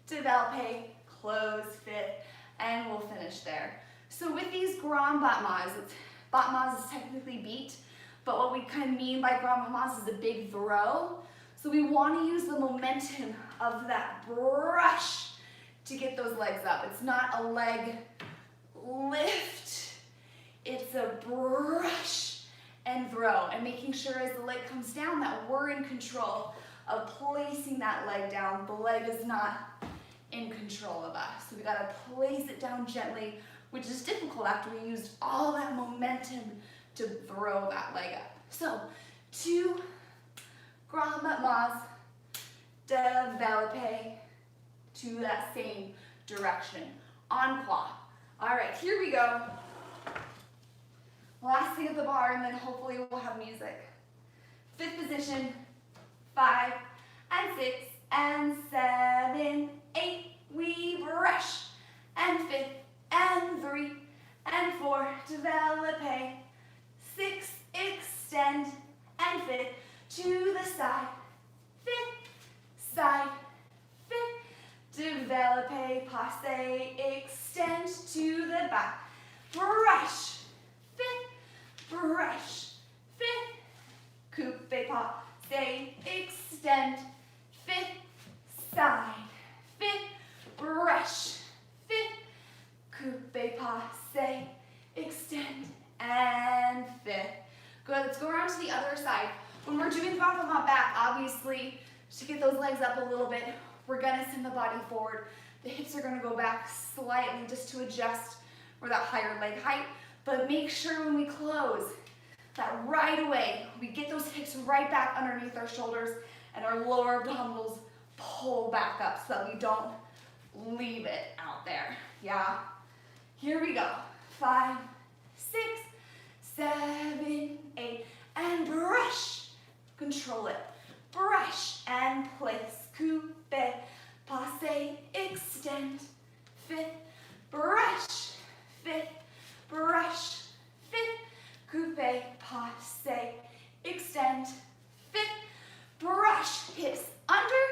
développé, close, 5th, and we'll finish there. So with these grand battements, battements is technically beat, but what we kind of mean by grand battements is a big throw. So we want to use the momentum of that brush to get those legs up. It's not a leg lift, it's a brush and throw, and making sure as the leg comes down that we're in control of placing that leg down. The leg is not in control of us. So we gotta place it down gently, which is difficult after we used all that momentum to throw that leg up. So 2 grand battements, développé, to that same direction. Encore. All right, here we go. Last thing at the bar, and then hopefully we'll have music. 5th position, 5, and 6, and 7, 8. We brush, and 5th, and 3, and 4, développé, 6, extend, and 5th, to the side, 5th, side, 5th, développé, passe, extend, to the back, brush, 5th, brush, 5th, coupe, passe, extend, 5th, side, 5th, brush, 5th, coupe, passe, extend, and 5th. Good, let's go around to the other side. When we're doing grand battement back, obviously, to get those legs up a little bit, we're gonna send the body forward. The hips are gonna go back slightly just to adjust for that higher leg height, but make sure when we close that right away, we get those hips right back underneath our shoulders and our lower abdominals pull back up so that we don't leave it out there, yeah? Here we go, 5, 6, 7, 8, and brush, control it, brush and place, coupe, passe, extend, 5th, brush, 5th, brush, 5th, coupe, passe, extend, 5th, brush, hips under,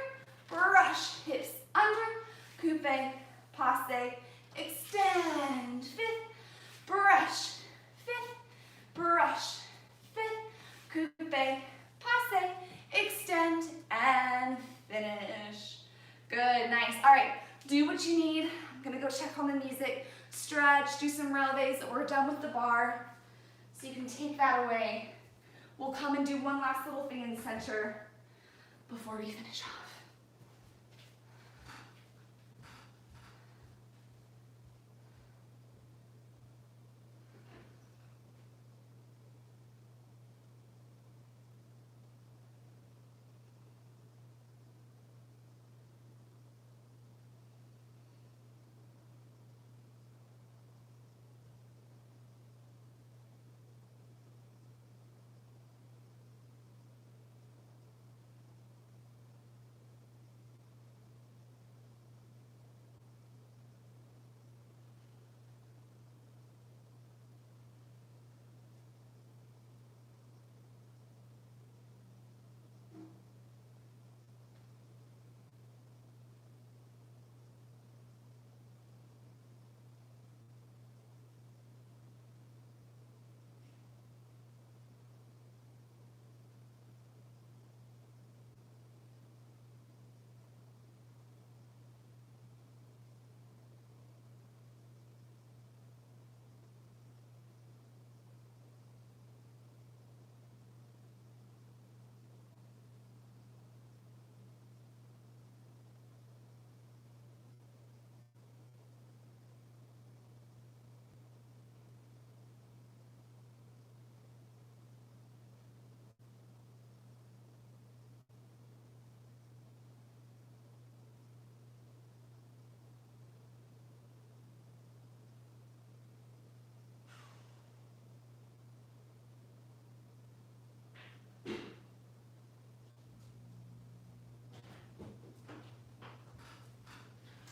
coupe, passe, extend, 5th, brush, 5th, brush, 5th, coupe, passe, extend, and finish. Good, nice. All right, do what you need. I'm gonna go check on the music, stretch, do some relevés. We're done with the bar, so you can take that away. We'll come and do one last little thing in the center before we finish off.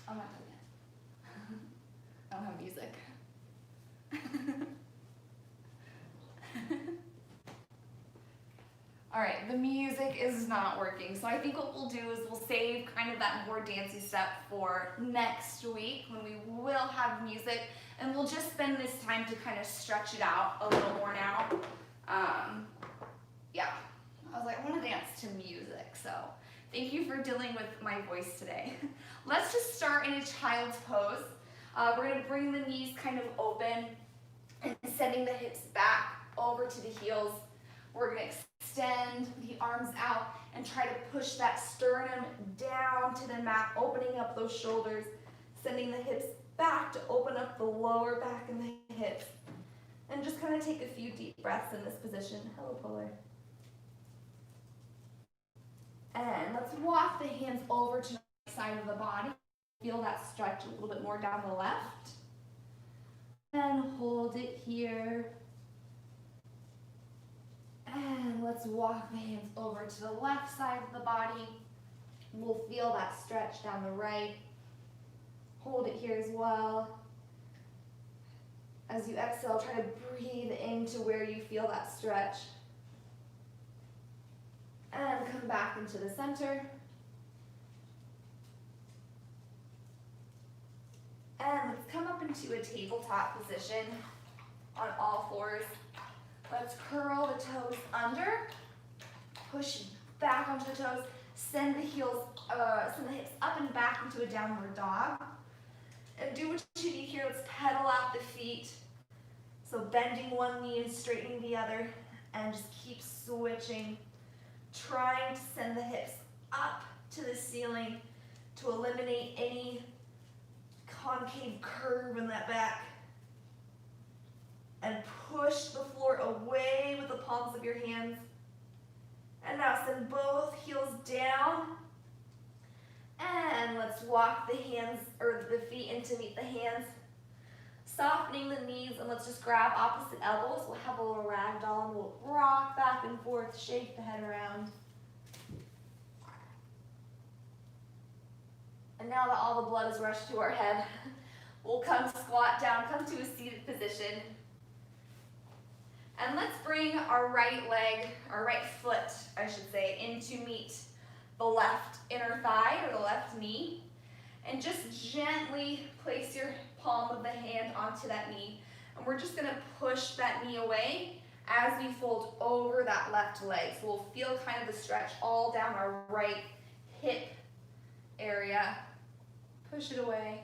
I'm not done yet. I don't have music. All right, the music is not working. So I think what we'll do is we'll save kind of that more dancey step for next week when we will have music, and we'll just spend this time to kind of stretch it out a little more now. Yeah, I was like, I want to dance to music, so thank you for dealing with my voice today. Let's just start in a child's pose. We're going to bring the knees kind of open and sending the hips back over to the heels. We're going to extend the arms out and try to push that sternum down to the mat, opening up those shoulders, sending the hips back to open up the lower back and the hips. And just kind of take a few deep breaths in this position. Hello, Polar. And let's walk the hands over to the side of the body. Feel that stretch a little bit more down the left. And hold it here. And let's walk the hands over to the left side of the body. We'll feel that stretch down the right. Hold it here as well. As you exhale, try to breathe into where you feel that stretch. And come back into the center. And let's come up into a tabletop position on all fours. Let's curl the toes under, push back onto the toes, send the hips up and back into a downward dog. And do what you need here. Let's pedal out the feet. So bending one knee and straightening the other, and just keep switching. Trying to send the hips up to the ceiling to eliminate any concave curve in that back. And push the floor away with the palms of your hands. And now send both heels down. And let's walk the hands or the feet in to meet the hands. Softening the knees, and let's just grab opposite elbows. We'll have a little ragdoll and we'll rock back and forth, shake the head around. And now that all the blood has rushed to our head, we'll come squat down, come to a seated position. And let's bring our right foot, I should say, in to meet the left inner thigh or the left knee. And just gently place your palm of the hand onto that knee. And we're just gonna push that knee away as we fold over that left leg. So we'll feel kind of the stretch all down our right hip area. Push it away.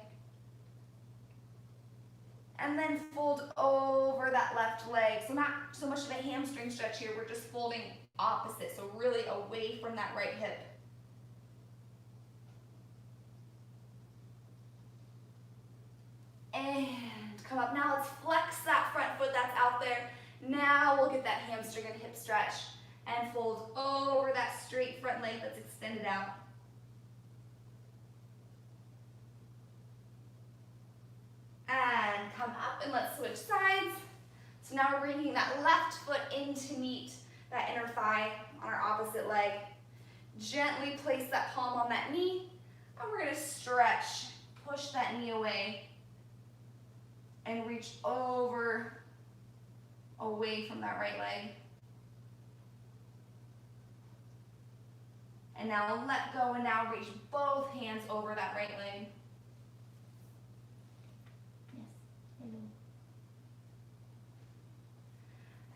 And then fold over that left leg. So not so much of a hamstring stretch here, we're just folding opposite, so really away from that right hip. And come up. Now let's flex that front foot that's out there. Now we'll get that hamstring and hip stretch and fold over that straight front leg that's extended out. And come up and let's switch sides. So now we're bringing that left foot in to meet that inner thigh on our opposite leg. Gently place that palm on that knee, and we're gonna stretch, push that knee away, and reach over, away from that right leg. And now let go, and now reach both hands over that right leg.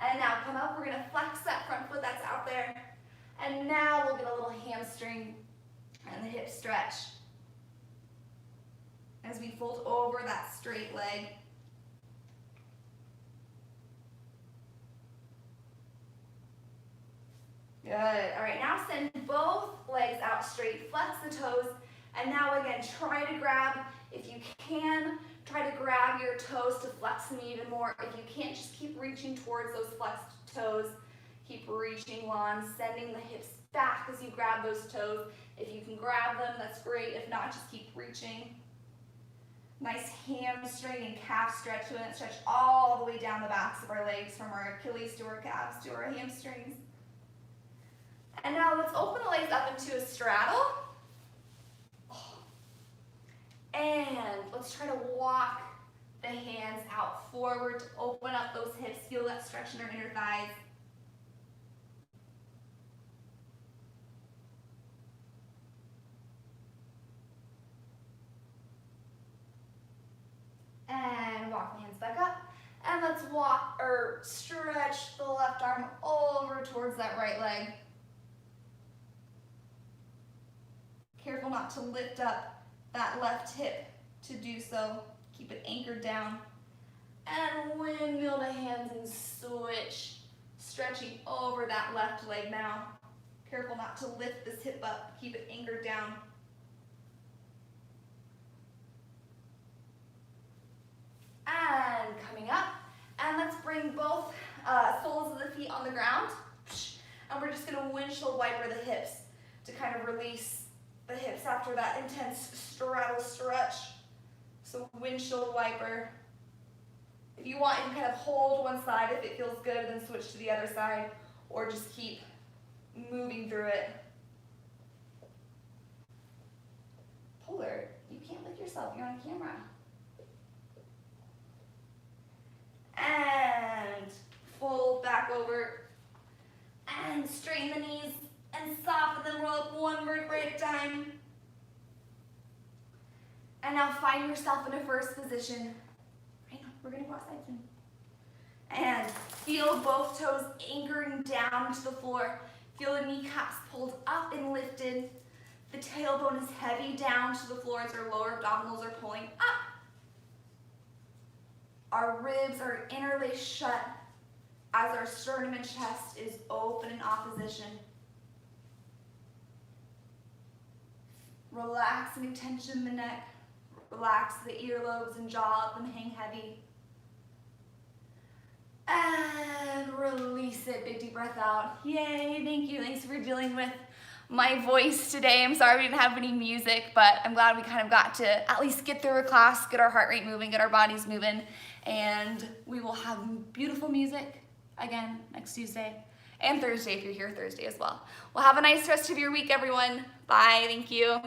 And now come up, we're gonna flex that front foot that's out there. And now we'll get a little hamstring and the hip stretch as we fold over that straight leg. Good, all right, now send both legs out straight, flex the toes, and now again, try to grab, if you can, try to grab your toes to flex them even more. If you can't, just keep reaching towards those flexed toes. Keep reaching on, sending the hips back as you grab those toes. If you can grab them, that's great. If not, just keep reaching. Nice hamstring and calf stretch. We want to stretch all the way down the backs of our legs, from our Achilles to our calves to our hamstrings. And now let's open the legs up into a straddle. And let's try to walk the hands out forward to open up those hips. Feel that stretch in our inner thighs. And walk the hands back up. And let's walk or stretch the left arm over towards that right leg. Careful not to lift up that left hip to do so. Keep it anchored down. And windmill the hands and switch. Stretching over that left leg now. Careful not to lift this hip up. Keep it anchored down. And coming up. And let's bring both soles of the feet on the ground. And we're just going to windshield wiper the hips to kind of release the hips after that intense straddle stretch. So windshield wiper. If you want, you can kind of hold one side if it feels good, then switch to the other side, or just keep moving through it. Polar, you can't lick yourself, you're on camera. And fold back over and straighten the knees and soften them, roll up one vertebrae at a time. And now find yourself in a first position. Right now, we're gonna go outside soon. And feel both toes anchoring down to the floor. Feel the kneecaps pulled up and lifted. The tailbone is heavy down to the floor as our lower abdominals are pulling up. Our ribs are interlaced shut as our sternum and chest is open in opposition. Relax any tension in the neck. Relax the earlobes and jaw, let them hang heavy. And release it, big deep breath out. Yay, thank you. Thanks for dealing with my voice today. I'm sorry we didn't have any music, but I'm glad we kind of got to at least get through a class, get our heart rate moving, get our bodies moving, and we will have beautiful music again next Tuesday and Thursday if you're here Thursday as well. Well, have a nice rest of your week, everyone. Bye, thank you.